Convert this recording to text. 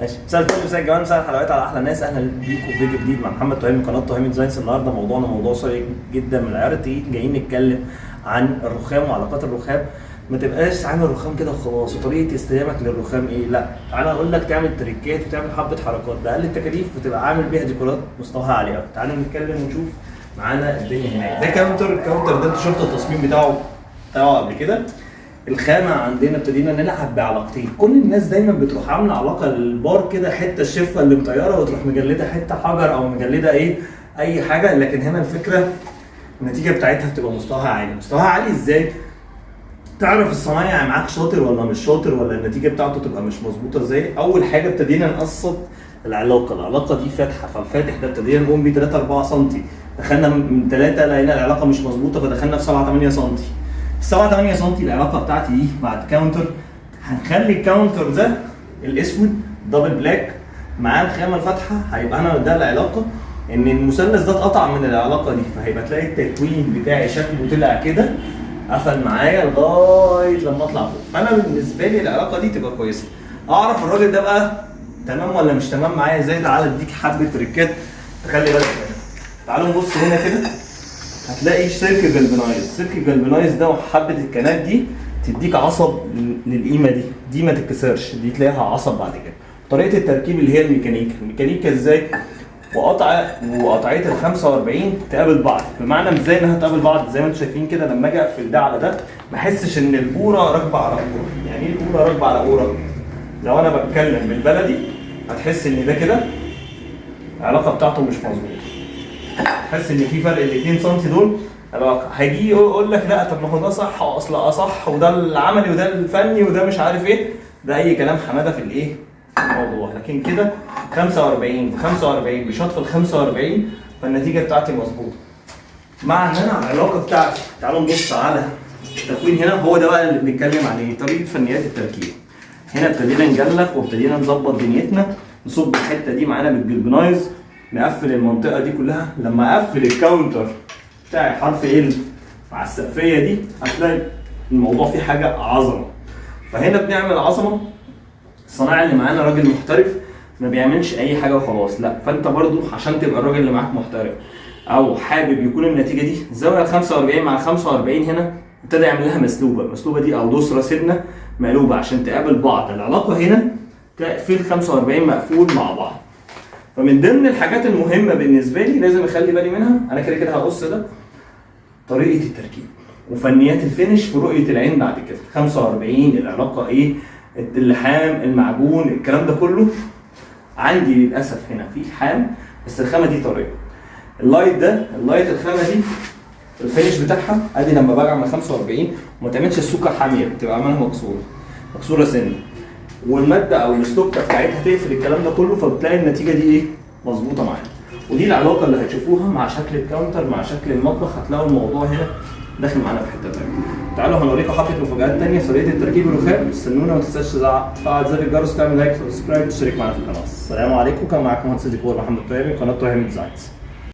ماشي. مساء الفل، مساء الجمال، مساء الحلويات على احلى ناس. اهلا بيكم في فيديو جديد مع محمد تهامي من قناه تهامي ديزاينز. النهارده موضوعنا موضوع شيق جدا من العيار التقيل. جايين نتكلم عن الرخام وعلاقات الرخام. ما تبقاش عامل رخام كده وخلاص وطريقه استلامك للرخام ايه، لا تعالى اقول لك تعمل تريكات وتعمل حبه حركات باقل التكاليف وتبقى عامل بيها ديكورات مستواها عالي قوي. تعالى نتكلم ونشوف معانا الدنيا هناك. ده كاونتر. الكاونتر ده انت شفت التصميم بتاعه قبل كده. الخامه عندنا ابتدينا نلعب بعلاقتين. كل الناس دايما بتروح عامله علاقه للبار كده، حته الشفه اللي مطيره وتروح مجلده حته حجر او مجلده اي حاجه. لكن هنا الفكره النتيجه بتاعتها بتبقى مستواها عالي. مستواها عالي ازاي؟ تعرف الصنايعي معاك شاطر ولا مش شاطر، ولا النتيجه بتاعته تبقى مش مظبوطه ازاي. اول حاجه ابتدينا نقسط العلاقه دي فاتحه، فالفاتح ده ابتدينا نقوم بيه 3 4 سم. دخلنا من 3 لقينا العلاقه مش مظبوطه فدخلنا في 7 8 سم. 7 8 سم العلاقه بتاعتي دي بعد كاونتر. هنخلي الكاونتر ده الاسود دبل بلاك معاه الخامه الفاتحه. هيبقى انا ده العلاقه ان المثلث ده اتقطع من العلاقه دي، فهيبقى تلاقي التكوين بتاعي شكله طلع كده قفل معايا لغايه لما اطلع فوق. فانا بالنسبه لي العلاقه دي تبقى كويسه. اعرف الراجل ده بقى تمام ولا مش تمام معايا ازاي؟ تعالى اديك حبه تريكات تخلي بالك منها. تعالوا نبص هنا كده، هتلاقي سلك جلبنايز. سلك الجلبنايز ده وحبه الكنات دي تديك عصب للقيمه دي ما تتكسرش، دي تلاقيها عصب بعد كده. طريقه التركيب اللي هي الميكانيكا ازاي؟ وقطعيه ال 45 تقابل بعض، بمعنى مش زي انها تقابل بعض زي ما انتم شايفين كده. لما اجي اقفل ده على ده ما احسش ان القوره راكبه على قوره. يعني ايه القوره راكبه على قوره؟ لو انا بتكلم بالبلدي هتحس ان ده كده العلاقه بتاعته مش مظبوطه. تحس ان في فرق ال 2 سم دول علاقه. هيجي يقول لك لا طب ما هو ده صح واصل اصح وده العملي وده الفني وده مش عارف ايه. ده اي كلام حماده في الايه؟ الموضوع. لكن كده 45 في 45 بشطف ال 45 فالنتيجه بتاعتي مظبوطه. مع ان انا العلاقه بتاعتي، تعالوا نبص على التكوين هنا. هو ده بقى اللي بنتكلم عليه، طريقه فنيات التركيب. هنا ابتدينا نجلخ وابتدينا نظبط دنيتنا، نصب الحته دي معانا بالجلبنايز، نقفل المنطقه دي كلها. لما اقفل الكاونتر بتاعي حرف ال مع السقفيه دي هتلاقي الموضوع فيه حاجه عظمه. فهنا بنعمل عظمه. الصنايعي اللي معانا راجل محترف ما بيعملش اي حاجه وخلاص، لا. فانت برضو عشان تبقى الراجل اللي معاك محترف او حابب يكون النتيجه دي زاويه 45 مع 45 هنا ابتدى يعمل لها مسلوبه. المسلوبه دي او دوسره سنه مقلوبه عشان تقابل بعض. العلاقه هنا تقفل 45 مقفول مع بعض. فمن ضمن الحاجات المهمه بالنسبه لي لازم اخلي بالي منها، انا كده كده هقص ده، طريقه التركيب وفنيات الفينش في رؤيه العين بعد كده. 45 العلاقه ايه، اللحام، المعجون، الكلام ده كله. عندي للاسف هنا في حام بس الخامه دي طريه. اللايت الخامه دي الفينش بتاعها ادي لما باجي اعمل 45 وما تعملش السوكه حاميه، بتبقى عملها مكسوره سنه، والماده او الستوكه بتاعتها تقفل الكلام ده كله، فبتلاقي النتيجه دي ايه؟ مظبوطه معانا. ودي العلاقه اللي هتشوفوها مع شكل الكاونتر مع شكل المطبخ. هتلاقوا الموضوع هنا داخل معانا في حته ثانيه. تعالوا هنوريكم حبه مفاجآت ثانيه في طريقه التركيب الرخام. استنونا وما تنساش تفعل زر الجرس، تعمل لايك وسبسكرايب وتشترك معانا في القناه. السلام عليكم، كان معاكم مهندس الديكور محمد تهامي، قناه تهامي ديزاينز.